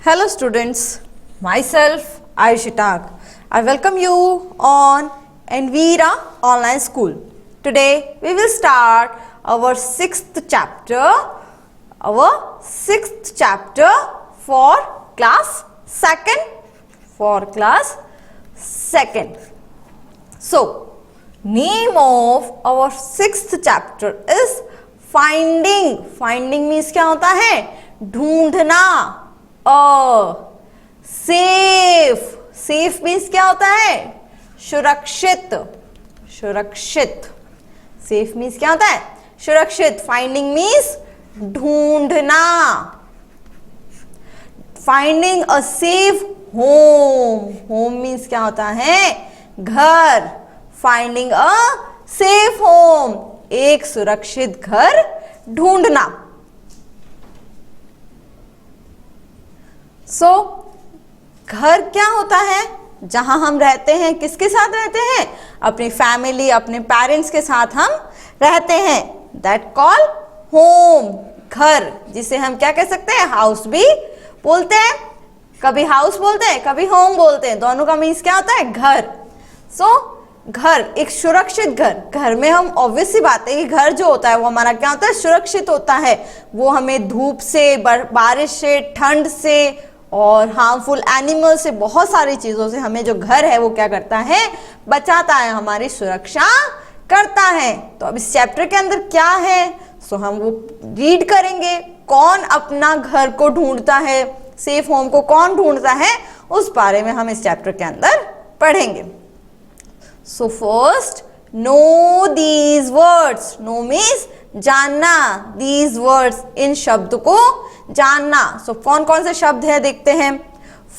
Hello students, myself Ayushi Tag. I welcome you on Envira Online School. Today we will start our sixth chapter for class second. So, name of our sixth chapter is finding. Finding means क्या होता है? ढूंढना. Safe. Safe means क्या होता है? सुरक्षित. सुरक्षित. Safe means क्या होता है? सुरक्षित. फाइंडिंग मीन्स ढूंढना. Finding a safe home. Home means क्या होता है? घर. Finding a safe home. एक सुरक्षित घर ढूंढना. सो घर क्या होता है? जहां हम रहते हैं. किसके साथ रहते हैं? अपनी फैमिली, अपने पेरेंट्स के साथ हम रहते हैं. That call home. घर, जिसे हम क्या कह सकते हैं? हाउस भी बोलते हैं. कभी हाउस बोलते हैं, कभी होम बोलते हैं. दोनों का मीन्स क्या होता है? घर. सो घर, एक सुरक्षित घर. घर में हम ऑब्वियस सी बात है कि घर जो होता है वो हमारा क्या होता है? सुरक्षित होता है. वो हमें धूप से, बारिश से, ठंड से और हार्मफुल एनिमल से, बहुत सारी चीजों से हमें जो घर है वो क्या करता है? बचाता है, हमारी सुरक्षा करता है. तो अब इस चैप्टर के अंदर क्या है? सो हम वो रीड करेंगे. कौन अपना घर को ढूंढता है, सेफ होम को कौन ढूंढता है, उस बारे में हम इस चैप्टर के अंदर पढ़ेंगे. So first, know these words. Know means जानना. दीज वर्ड्स, इन शब्द को जानना. सो कौन कौन से शब्द है देखते हैं.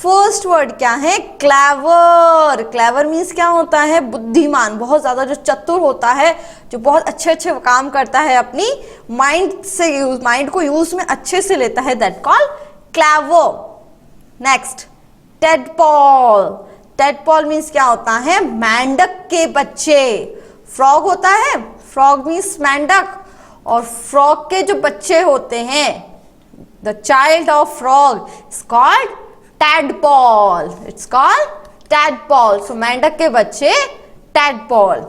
फर्स्ट वर्ड क्या है? क्लेवर. क्लेवर मीन्स क्या होता है? बुद्धिमान. बहुत ज्यादा जो चतुर होता है, जो बहुत अच्छे अच्छे काम करता है, अपनी माइंड को यूज में अच्छे से लेता है. That call clever. Next, tadpole. Tadpole means क्या होता है? मेंढक के बच्चे. फ्रॉग होता है, फ्रॉग मीन्स मेंढक, और फ्रॉग के जो बच्चे होते हैं, the child of frog is called tadpole. It's called tadpole. So मेंढक के बच्चे tadpole.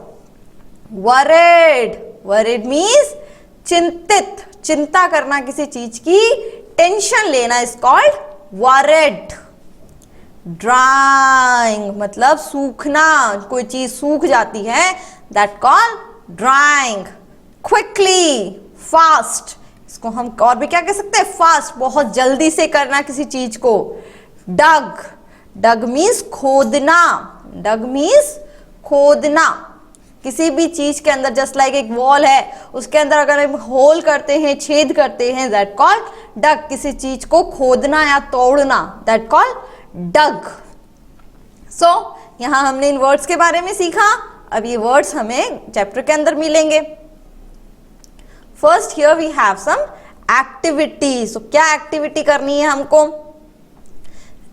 Worried. Worried means चिंतित. चिंता करना किसी चीज की, टेंशन लेना, is called worried. Drying मतलब सूखना. कोई चीज सूख जाती है, that called drying. Quickly. Fast. इसको हम और भी क्या कह सकते हैं? फास्ट. बहुत जल्दी से करना किसी चीज को. डग. डग मीन्स खोदना. डग मीन्स खोदना. किसी भी चीज के अंदर, जस्ट लाइक एक वॉल है, उसके अंदर अगर हम होल करते हैं, छेद करते हैं, दैट कॉल डग. किसी चीज को खोदना या तोड़ना, दैट कॉल डग. सो यहां हमने इन वर्ड्स के बारे में सीखा. अब ये वर्ड्स हमें चैप्टर के अंदर मिलेंगे. First here we have some activities. तो क्या एक्टिविटी करनी है हमको?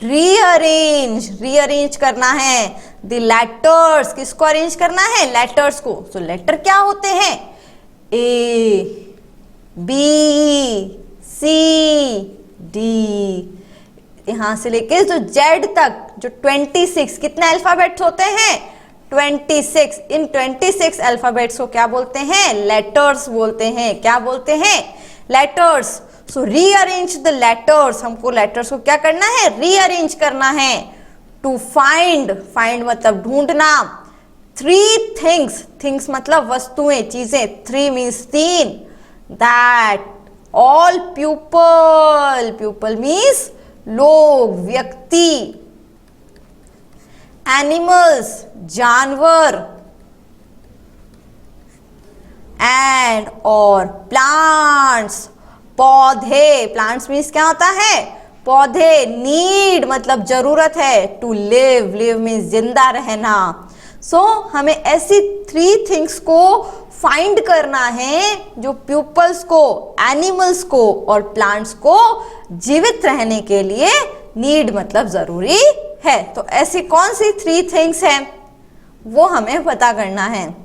रीअरेंज. रीअरेंज करना है द लेटर्स. किसको अरेंज करना है? लेटर्स को. सो लेटर क्या होते हैं? ए, बी, सी, डी, यहां से लेके जो जेड तक, जो 26, कितने अल्फाबेट्स होते हैं? 26. इन 26 अल्फाबेट्स को क्या बोलते हैं? लेटर्स बोलते हैं. क्या बोलते हैं? Letters. So rearrange the letters. हमको लेटर्स को क्या करना है? रीअरेंज करना है. To find. फाइंड मतलब ढूंढना. 3 थिंग्स. थिंग्स मतलब वस्तुएं, चीजें. 3 means 3. That all people. People means लोग, व्यक्ति. एनिमल्स जानवर. एंड और प्लांट्स पौधे. प्लांट्स मीन्स क्या होता है? पौधे. नीड मतलब जरूरत है. To live. लिव मीन्स जिंदा रहना. सो हमें ऐसी 3 थिंग्स को फाइंड करना है जो पीपल्स को, एनिमल्स को और प्लांट्स को जीवित रहने के लिए नीड मतलब जरूरी है. तो ऐसी कौन सी 3 थिंग्स हैं वो हमें पता करना है.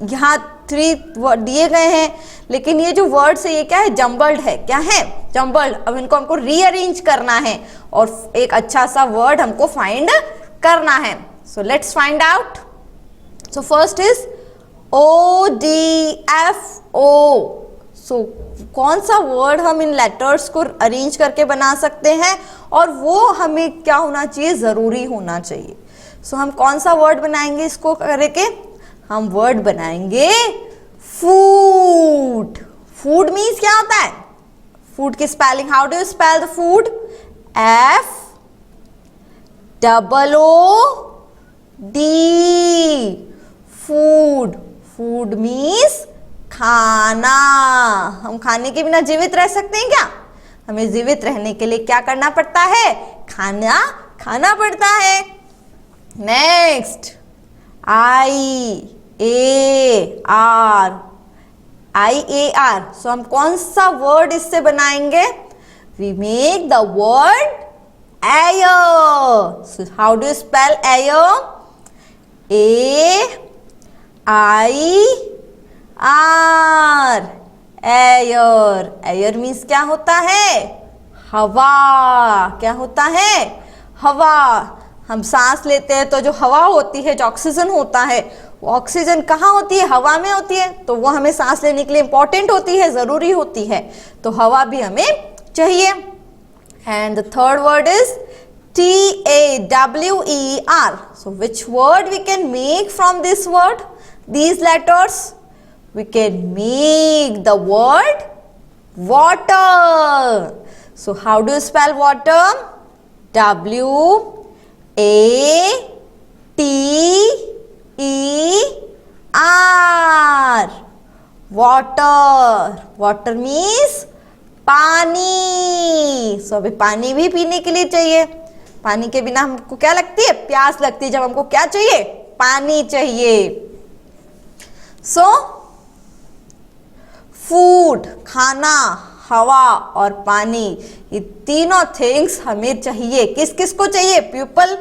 यहाँ 3 वर्ड दिए गए हैं, लेकिन ये जो वर्ड्स है ये क्या है, जम्बल्ड है। क्या है, जम्बल्ड। अब इनको हमको रीअरेंज करना है और एक अच्छा सा वर्ड हमको फाइंड करना है। So let's find out. So first is ODFO। सो कौन सा वर्ड हम इन लेटर्स को अरेंज करके बना सकते हैं और वो हमें क्या होना चाहिए, जरूरी होना चाहिए। सो हम कौन सा वर्ड बनाएंगे इसको करके, हम वर्ड बनाएंगे फूड। फूड मीन्स क्या होता है, फूड की spelling, how do you spell the food, FOOD, food. Food means खाना। हम खाने के बिना जीवित रह सकते हैं क्या, हमें जीवित रहने के लिए क्या करना पड़ता है, खाना खाना पड़ता है। Next IAR। सो हम कौन सा वर्ड इससे बनाएंगे, we make the word air। So how do you spell air, AIR, air। air means क्या होता है, हवा। क्या होता है, हवा। हम सांस लेते हैं तो जो हवा होती है, जो ऑक्सीजन होता है, वो ऑक्सीजन कहाँ होती है, हवा में होती है, तो वो हमें सांस लेने के लिए इंपॉर्टेंट होती है, जरूरी होती है, तो हवा भी हमें चाहिए। And the third word is TAWER। so which word we can make from this word, these letters, we can make the word water। so how do you spell water, WATER, water। water means पानी। so अभी पानी भी पीने के लिए चाहिए, पानी के बिना हमको क्या लगती है, प्यास लगती है, जब हमको क्या चाहिए, पानी चाहिए। सो फूड, खाना, हवा और पानी, ये तीनों थिंग्स हमें चाहिए। किस किस को चाहिए, पीपल,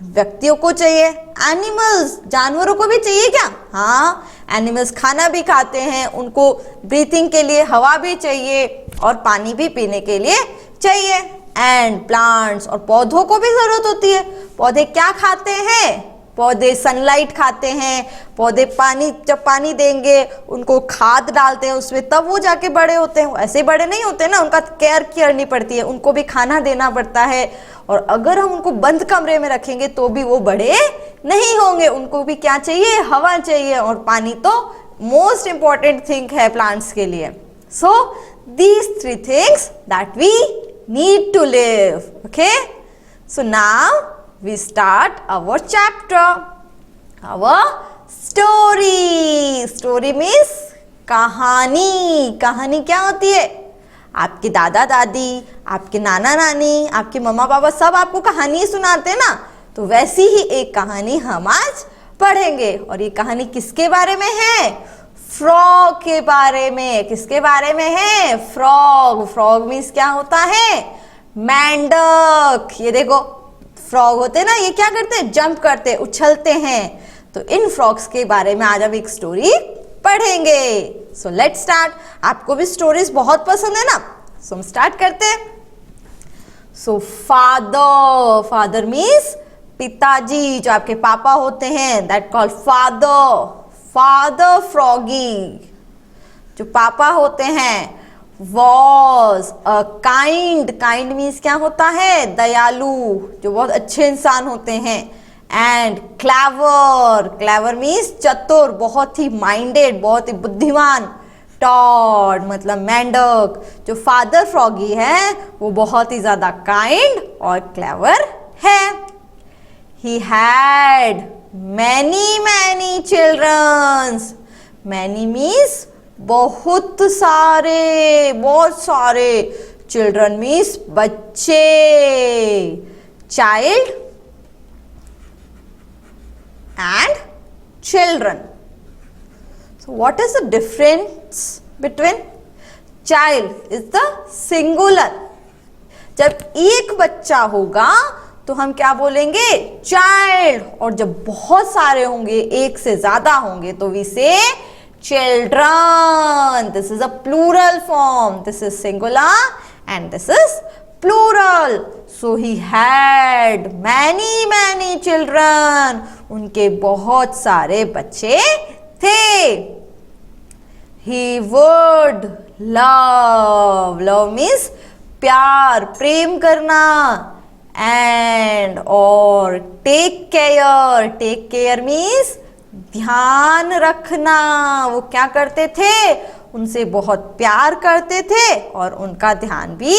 व्यक्तियों को चाहिए, एनिमल्स, जानवरों को भी चाहिए क्या, हाँ, एनिमल्स खाना भी खाते हैं, उनको ब्रीथिंग के लिए हवा भी चाहिए और पानी भी पीने के लिए चाहिए। एंड प्लांट्स, और पौधों को भी जरूरत होती है। पौधे क्या खाते हैं, पौधे सनलाइट खाते हैं, पौधे पानी, जब पानी देंगे उनको खाद डालते हैं उसमें, तब वो जाके बड़े होते हैं। ऐसे बड़े नहीं होते ना, उनका केयर करनी पड़ती है, उनको भी खाना देना पड़ता है। और अगर हम उनको बंद कमरे में रखेंगे तो भी वो बड़े नहीं होंगे, उनको भी क्या चाहिए, हवा चाहिए, और पानी तो मोस्ट इंपॉर्टेंट थिंग है प्लांट्स के लिए। So these 3 things that we need to live। okay, so now we start our chapter, our story। story means कहानी। कहानी क्या होती है, आपके दादा दादी, आपके नाना नानी, आपके मम्मा पापा सब आपको कहानी सुनाते हैं ना, तो वैसी ही एक कहानी हम आज पढ़ेंगे। और ये कहानी किसके बारे में है, फ्रॉग के बारे में। किसके बारे में है, फ्रॉग। फ्रॉग मीन्स क्या होता है, मेंढक। ये देखो फ्रॉग होते हैं ना, ये क्या करते हैं, जंप करते, उछलते हैं। तो इन फ्रॉग्स के बारे में आज हम एक स्टोरी पढ़ेंगे। So let's start. आपको भी स्टोरीज बहुत पसंद है ना, सो हम स्टार्ट करते हैं। सो फादर, फादर मीन्स पिताजी, जो आपके पापा होते हैं, that called father. Father froggy, जो पापा होते हैं, was a kind. Kind means क्या होता है, दयालु, जो बहुत अच्छे इंसान होते हैं। एंड क्लेवर, क्लेवर मीन्स चतुर, बहुत ही माइंडेड, बहुत ही बुद्धिमान। टॉड मतलब मेंढक। जो फादर फ्रॉगी है वो बहुत ही ज्यादा काइंड और क्लेवर है। He had many children। many means बहुत सारे, बहुत सारे। children means बच्चे। child and children। so what is the difference between child is the singular। जब एक बच्चा होगा तो हम क्या बोलेंगे, चाइल्ड। और जब बहुत सारे होंगे, एक से ज्यादा होंगे, तो वी से children. This is a plural form. This is singular and this is plural. So he had many children. उनके बहुत सारे बच्चे थे. He would love. Love means प्यार, प्रेम करना. And or take care. Take care means ध्यान रखना. वो क्या करते थे? उनसे बहुत प्यार करते थे और उनका ध्यान भी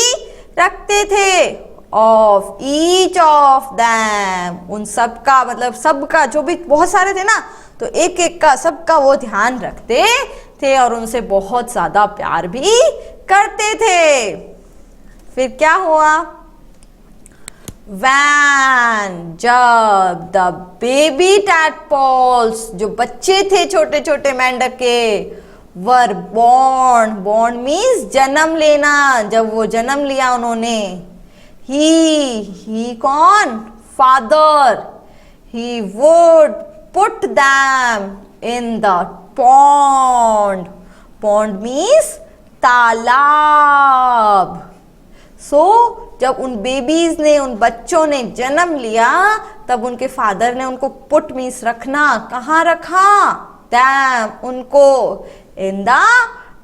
रखते थे. Of each of them. उन सबका मतलब सबका, जो भी बहुत सारे थे ना, तो एक एक का सबका वो ध्यान रखते थे और उनसे बहुत ज्यादा प्यार भी करते थे. फिर क्या हुआ? When जब the baby tadpoles, जो बच्चे थे छोटे छोटे मेंढक के, were born. Born means जन्म लेना. जब वो जन्म लिया उन्होंने, he कौन? Father. He would put them in the pond. Pond means तालाब. So जब उन बेबीज ने, उन बच्चों ने जन्म लिया, तब उनके फादर ने उनको पुट मीन्स रखना. कहाँ रखा? them, उनको in the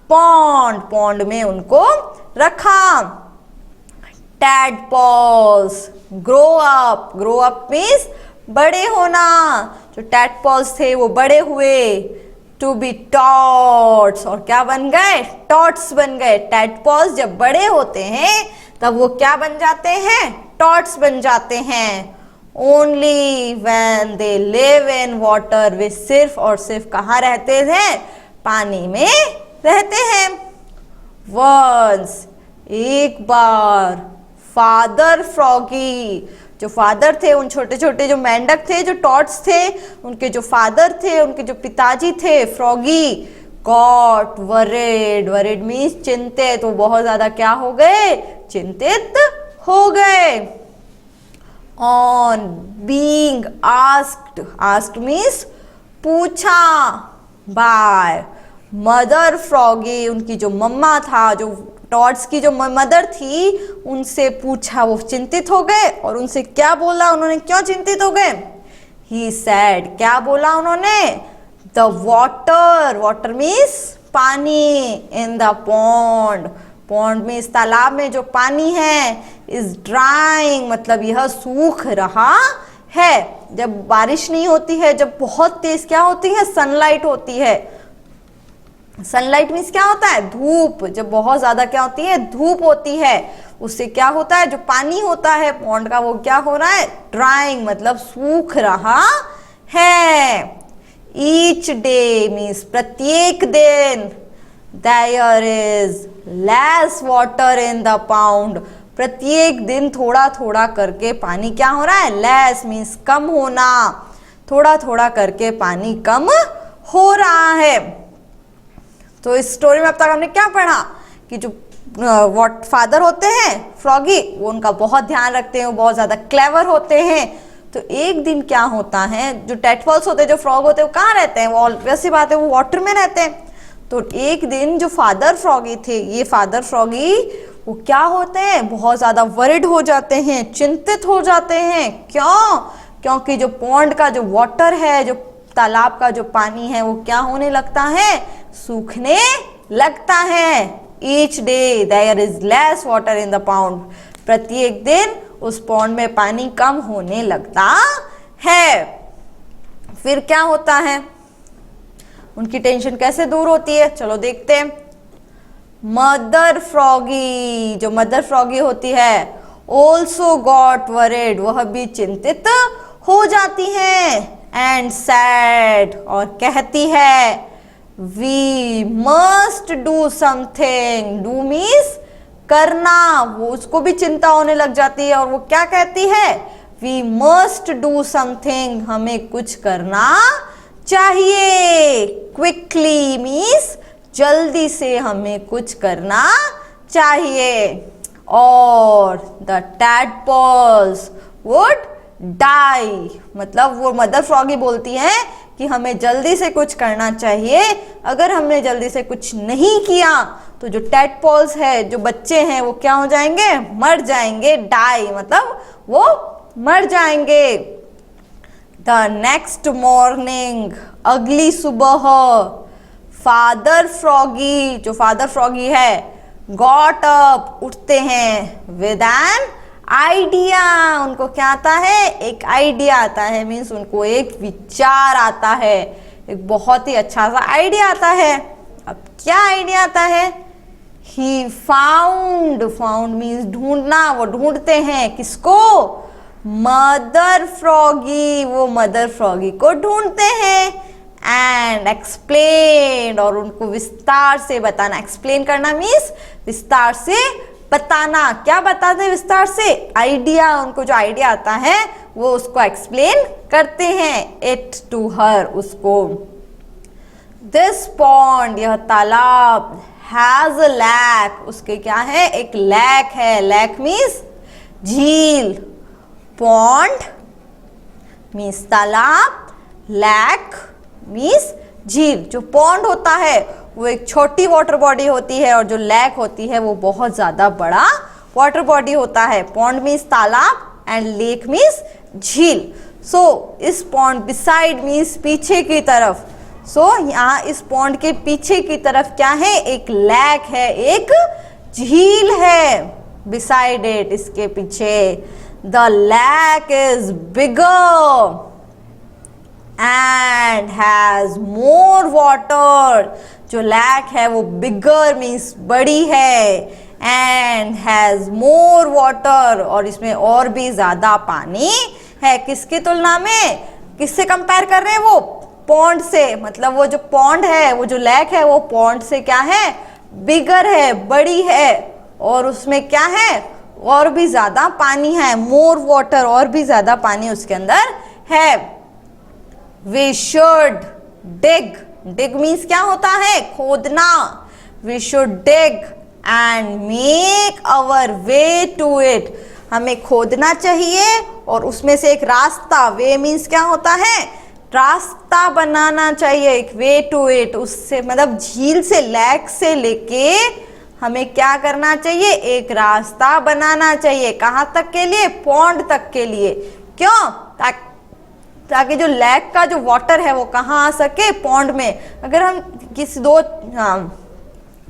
pond. पॉन्ड में उनको रखा. tadpoles grow up. grow up means बड़े होना. जो tadpoles थे वो बड़े हुए. to be tots. और क्या बन गए? tots बन गए. tadpoles जब बड़े होते हैं तब वो क्या बन जाते हैं? tots बन जाते हैं. only when they live in water. वे सिर्फ और सिर्फ कहाँ रहते थे? पानी में रहते हैं. once एक बार फादर फ्रॉगी, जो फादर थे, उन छोटे छोटे जो मेंढक थे, जो टॉट्स थे, उनके जो फादर थे, उनके जो पिताजी थे froggy, got worried. Worried means चिंतित. वो बहुत ज्यादा क्या हो गए? चिंतित हो गए. On being asked. Asked means पूछा. By mother froggy. उनकी जो मम्मा था, जो टॉड्स की जो मदर थी, उनसे पूछा. वो चिंतित हो गए और उनसे क्या बोला उन्होंने? क्यों चिंतित हो गए? ही सैड. क्या बोला उन्होंने? The water. वॉटर मीन्स पानी. In the pond. Pond means तालाब में जो पानी है. इज ड्राइंग मतलब यह सूख रहा है. जब बारिश नहीं होती है, जब बहुत तेज क्या होती है? सनलाइट होती है. सनलाइट मीन्स क्या होता है? धूप. जब बहुत ज्यादा क्या होती है? धूप होती है. उससे क्या होता है? जो पानी होता है पॉन्ड का, वो क्या हो रहा है? ड्राइंग मतलब सूख रहा है. ईच डे मीन्स प्रत्येक दिन. There is less water in the pond. प्रत्येक दिन थोड़ा थोड़ा करके पानी क्या हो रहा है? लेस मीन्स कम होना. थोड़ा थोड़ा करके पानी कम हो रहा है. तो इस स्टोरी में अब तक हमने क्या पढ़ा? कि जो फादर होते हैं फ्रॉगी, वो उनका बहुत ध्यान रखते हैं. वो बहुत ज्यादा क्लेवर होते हैं. तो एक दिन क्या होता है? जो टैडपोल्स होते हैं, जो फ्रॉग होते हैं, वो कहाँ रहते हैं? वो वैसी बात है, वो वाटर में रहते हैं. तो एक दिन जो फादर फ्रॉगी थे, ये फादर फ्रॉगी, वो क्या होते हैं? बहुत ज्यादा वरिड हो जाते हैं, चिंतित हो जाते हैं. क्यों? क्योंकि जो पॉन्ड का जो वाटर है, जो तालाब का जो पानी है, वो क्या होने लगता है? सूखने लगता है. Each day there is less water in the pond. प्रत्येक दिन उस पॉन्ड में पानी कम होने लगता है. फिर क्या होता है? उनकी टेंशन कैसे दूर होती है? चलो देखते हैं. मदर फ्रॉगी, जो मदर फ्रॉगी होती है, ऑल्सो गॉट वरिड. वह भी चिंतित हो जाती है. And sad. और कहती है, we must do something. Do means करना. वो उसको भी चिंता होने लग जाती है और वो क्या कहती है? We must do something. हमें कुछ करना चाहिए. क्विकली मीन्स जल्दी से हमें कुछ करना चाहिए. और द टैडपोल्स वुड डाई. मतलब वो मदर फ्रॉगी बोलती हैं कि हमें जल्दी से कुछ करना चाहिए। अगर हमने जल्दी से कुछ नहीं किया तो जो टैडपोल्स है, जो बच्चे हैं, वो क्या हो जाएंगे, मर जाएंगे। डाई मतलब वो मर जाएंगे। द नेक्स्ट मॉर्निंग, अगली सुबह, फादर फ्रॉगी, जो फादर फ्रॉगी है, गॉट अप, उठते हैं, विद एन आइडिया। उनको क्या आता है, एक आइडिया आता है, मीन्स उनको एक विचार आता है, एक बहुत ही अच्छा सा आइडिया आता है। अब क्या आइडिया आता है, ही फाउंड, फाउंड मीन्स ढूंढना, वो ढूंढते हैं किसको, मदर फ्रॉगी, वो मदर फ्रॉगी को ढूंढते हैं। एंड एक्सप्लेन, और उनको विस्तार से बताना, एक्सप्लेन करना मीन्स विस्तार से बताना। क्या बताते विस्तार से, आइडिया, उनको जो आइडिया आता है वो उसको एक्सप्लेन करते हैं, इट टू हर, उसको। दिस पॉन्ड, यह तालाब, हैज अ लैक, उसके क्या है, एक लैक है, लैक मीन्स झील, पॉन्ड मीन्स तालाब, लैक मीन्स झील। जो पॉन्ड होता है वो एक छोटी वाटर बॉडी होती है, और जो लैक होती है वो बहुत ज्यादा बड़ा वाटर बॉडी होता है। पॉन्ड मीन्स तालाब एंड लेक मीन्स झील। सो इस पॉन्ड, बिसाइड मीन्स पीछे की तरफ, सो यहाँ इस पॉन्ड के पीछे की तरफ क्या है, एक लैक है, एक झील है, बिसाइड इट, इसके पीछे। The lake is bigger and has more water, जो लैक है वो बिगर मीन्स बड़ी है, एंड हैज मोर वाटर, और इसमें और भी ज्यादा पानी है। किसकी तुलना में, किससे कंपेयर कर रहे हैं, वो पॉन्ड से, मतलब वो जो पॉन्ड है, वो जो लैक है, वो पॉन्ड से क्या है, बिगर है, बड़ी है, और उसमें क्या है, और भी ज्यादा पानी है, मोर वाटर, और भी ज्यादा पानी उसके अंदर है। We should dig, dig means क्या होता है, खोदना। We should dig and make our way to it, हमें खोदना चाहिए और उसमें से एक रास्ता, वे मीन्स क्या होता है, रास्ता बनाना चाहिए, एक वे टू इट, उससे मतलब झील से, लैक से लेके हमें क्या करना चाहिए, एक रास्ता बनाना चाहिए। कहाँ तक के लिए, पॉन्ड तक के लिए। क्यों, ताकि जो लैक का जो वाटर है वो कहाँ आ सके, पॉन्ड में। अगर हम किसी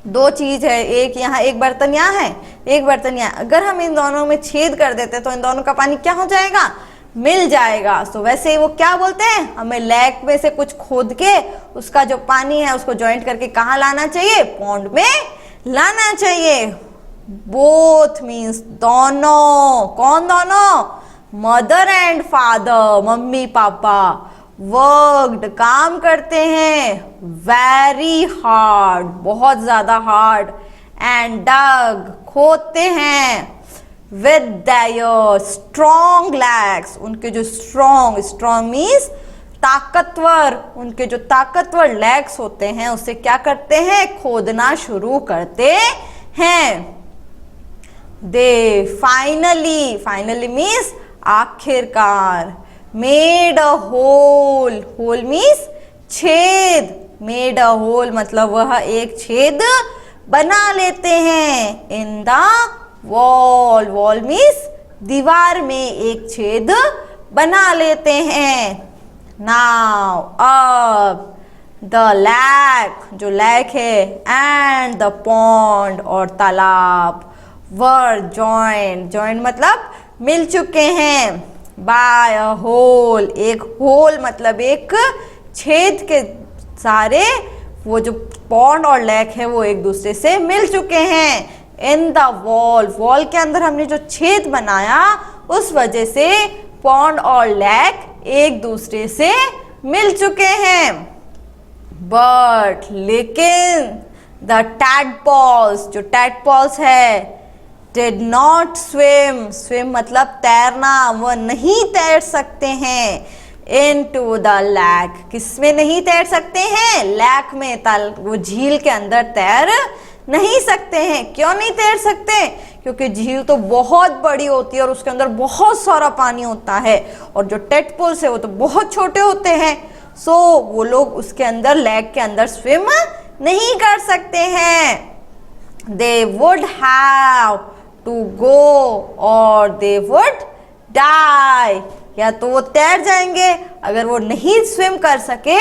दो चीज है, एक यहाँ, एक बर्तन यहाँ है, एक बर्तन यहाँ, अगर हम इन दोनों में छेद कर देते तो इन दोनों का पानी क्या हो जाएगा, मिल जाएगा। तो वैसे ही वो क्या बोलते हैं, हमें लैक में से कुछ खोद के उसका जो पानी है उसको ज्वाइंट करके कहाँ लाना चाहिए, पॉन्ड में लाना चाहिए। बोथ मीन्स दोनों, कौन दोनों, mother and father, mummy papa, worked काम करते हैं, वेरी हार्ड, बहुत ज्यादा हार्ड, एंड डग खोदते हैं, विद देयर स्ट्रॉन्ग लैक्स, उनके जो स्ट्रॉन्ग मीन्स ताकतवर, उनके जो ताकतवर लेग्स होते हैं उससे क्या करते हैं, खोदना शुरू करते हैं। दे फाइनली मीन्स आखिरकार, made a hole, hole means छेद, मेड अ होल मतलब वह एक छेद बना लेते हैं, in the wall, wall means दीवार में एक छेद बना लेते हैं। नाउ अब द लैक, जो लैक है, एंड द पॉन्ड और तालाब, वर जॉइंट मतलब मिल चुके हैं, बाय अ होल, एक होल मतलब एक छेद के सारे, वो जो पॉन्ड और लैक है वो एक दूसरे से मिल चुके हैं। इन द वॉल, वॉल के अंदर हमने जो छेद बनाया उस वजह से पॉन्ड और लैक एक दूसरे से मिल चुके हैं। बट लेकिन द टैडपोल्स, जो टैडपोल्स है, डिड नॉट स्विम मतलब तैरना, वह नहीं तैर सकते हैं, इनटू द लैक, किसमें नहीं तैर सकते हैं, लैक में, वो झील के अंदर तैर नहीं सकते हैं। क्यों नहीं तैर सकते, क्योंकि झील तो बहुत बड़ी होती है और उसके अंदर बहुत सारा पानी होता है, और जो टैडपोल्स है वो तो बहुत छोटे होते हैं। सो वो लोग उसके अंदर लेक के अंदर स्विम नहीं कर सकते हैं। They would have to go और दे वुड डाई, या तो वो तैर जाएंगे, अगर वो नहीं स्विम कर सके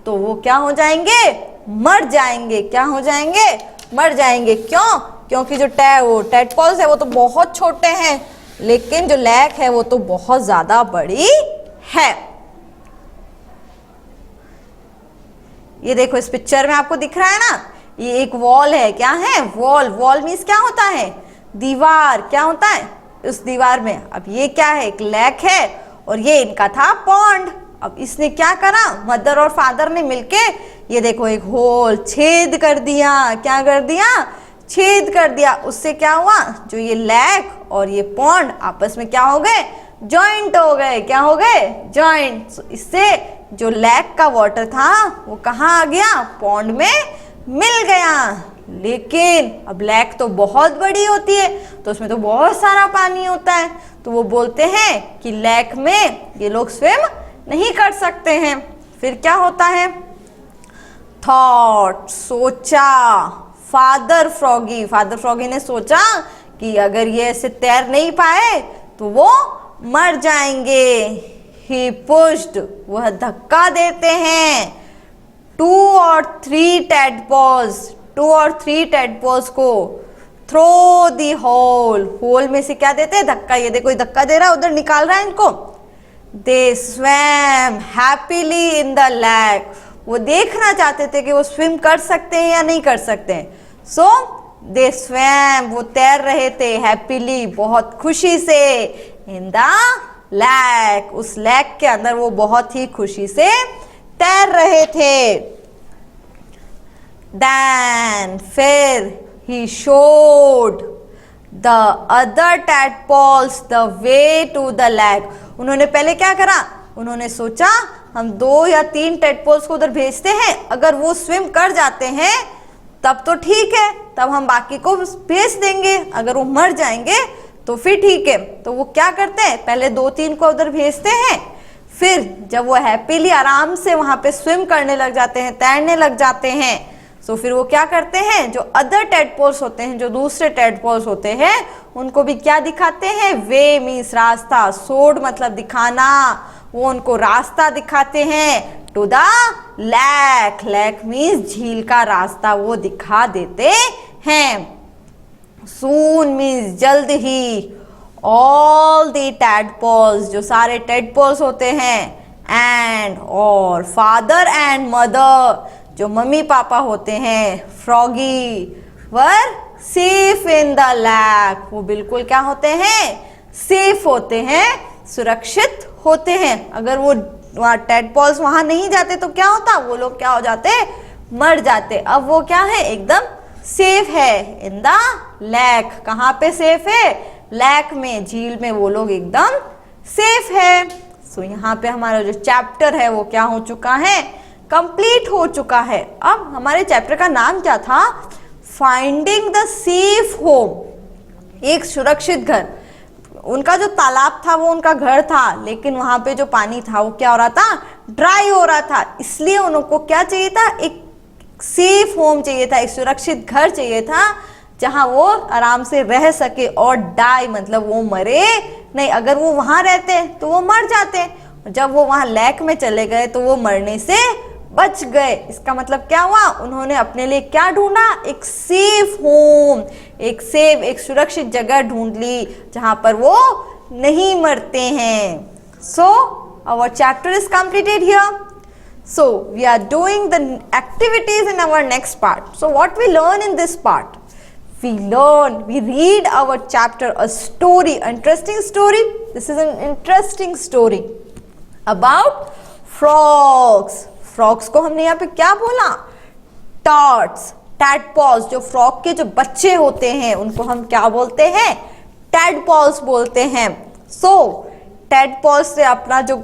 तो वो क्या हो जाएंगे, मर जाएंगे। क्या हो जाएंगे, मर जाएंगे। क्यों? क्योंकि जो टैडपोल्स है वो तो बहुत छोटे हैं, लेकिन जो लेक है वो तो बहुत ज्यादा बड़ी है। ये देखो इस पिक्चर में आपको दिख रहा है ना, ये एक वॉल है। क्या है? वॉल। वॉल मीन्स क्या होता है? दीवार। क्या होता है उस दीवार में? अब ये क्या है? एक लेक है और ये इनका था पॉन्ड। अब इसने क्या करा, मदर और फादर ने मिलके ये देखो एक होल छेद कर दिया। क्या कर दिया? छेद कर दिया। उससे क्या हुआ, जो ये लेक और ये पॉन्ड आपस में क्या हो गए, जॉइंट हो गए। क्या हो गए? जॉइंट। इससे जो लेक का वाटर था वो कहाँ आ गया, पॉन्ड में मिल गया। लेकिन अब लेक तो बहुत बड़ी होती है तो उसमें तो बहुत सारा पानी होता है, तो वो बोलते हैं कि लेक में ये लोग स्विम नहीं कर सकते हैं। फिर क्या होता है, थॉट, सोचा। फादर फ्रॉगी ने सोचा कि अगर ये ऐसे तैर नहीं पाए तो वो मर जाएंगे। ही पुश्ड, वह धक्का देते हैं। 2 और 3 टैडपोल्स को थ्रो दी होल में से क्या देते हैं, धक्का। ये देखो धक्का दे रहा है, उधर निकाल रहा है इनको। They swam happily in the lake, वो देखना चाहते थे कि वो स्विम कर सकते हैं या नहीं कर सकते हैं। सो दे स्वैम, वो तैर रहे थे, हैप्पीली, बहुत खुशी से, इन द लेक, उस लेक के अंदर वो बहुत ही खुशी से तैर रहे थे। Then फिर he showed the other tadpoles the way to the lake. उन्होंने पहले क्या करा, उन्होंने सोचा हम 2 या 3 टैडपोल्स को उधर भेजते हैं, अगर वो स्विम कर जाते हैं तब तो ठीक है, तब हम बाकी को भेज देंगे, अगर वो मर जाएंगे तो फिर ठीक है। तो वो क्या करते हैं, पहले 2-3 को उधर भेजते हैं, फिर जब वो हैप्पीली आराम से वहां पे स्विम करने लग जाते हैं, तैरने लग जाते हैं, तो फिर वो क्या करते हैं, जो अदर टैडपोल्स होते हैं, जो दूसरे टैडपोल्स होते हैं, उनको भी क्या दिखाते हैं, वे मीन्स रास्ता, सोड मतलब दिखाना, वो उनको रास्ता दिखाते हैं। To the lake, lake means झील का रास्ता वो दिखा देते हैं। सून मीन्स जल्द ही। ऑल द टैडपोल्स, जो सारे टैडपोल्स होते हैं, एंड और फादर एंड मदर, जो मम्मी पापा होते हैं, froggy, were safe in the lake, वो बिल्कुल क्या होते हैं, सेफ होते हैं, सुरक्षित होते हैं। अगर वो टैडपोल्स वहां नहीं जाते तो क्या होता, वो लोग क्या हो जाते, मर जाते। अब वो क्या है, एकदम सेफ है इन द लेक। कहाँ पे सेफ है, लेक में, झील में वो लोग एकदम सेफ है। सो यहाँ पे हमारा जो चैप्टर है वो क्या हो चुका है, कंप्लीट हो चुका है। अब हमारे चैप्टर का नाम क्या था, फाइंडिंग द सेफ होम, एक सुरक्षित घर। उनका जो तालाब था वो उनका घर था, लेकिन वहां पे जो पानी था वो क्या हो रहा था, ड्राई हो रहा था, इसलिए उनको क्या चाहिए था, एक सेफ होम चाहिए था, एक सुरक्षित घर चाहिए था जहां वो आराम से रह सके। और डाई मतलब वो मरे नहीं, अगर वो वहां रहते तो वो मर जाते, जब वो वहां लेक में चले गए तो वो मरने से बच गए। इसका मतलब क्या हुआ, उन्होंने अपने लिए क्या ढूंढा, एक सेफ होम, एक सुरक्षित जगह ढूंढ ली जहां पर वो नहीं मरते हैं। So our chapter is completed here. So we are doing the activities in our next part. So what we learn in this part? We read our chapter, a story, interesting story. This is an interesting story about frogs. Frogs को हमने यहाँ पे क्या बोला, toads, tadpoles, जो frog के जो बच्चे होते हैं उनको हम क्या बोलते हैं, टैडपोल्स बोलते हैं. So टैडपोल्स से अपना जो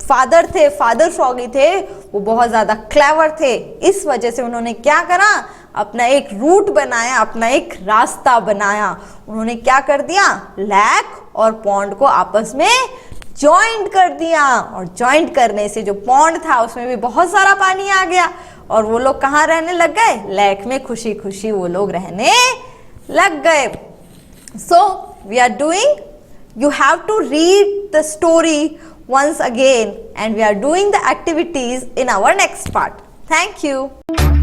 फादर थे, फादर फ्रॉगी थे, वो बहुत ज्यादा क्लेवर थे. इस वजह से उन्होंने क्या करा, अपना एक रूट बनाया, अपना एक रास्ता बनाया. उन्होंने क्या कर दिया, लेक और पॉन्ड को आपस में ज्वाइंट कर दिया, और ज्वाइंट करने से जो पॉन्ड था उसमें भी बहुत सारा पानी आ गया और वो लोग कहाँ रहने लग गए, लेक में खुशी खुशी वो लोग रहने लग गए। So we are doing, you have to read the story once again and we are doing the activities in our next part. Thank you.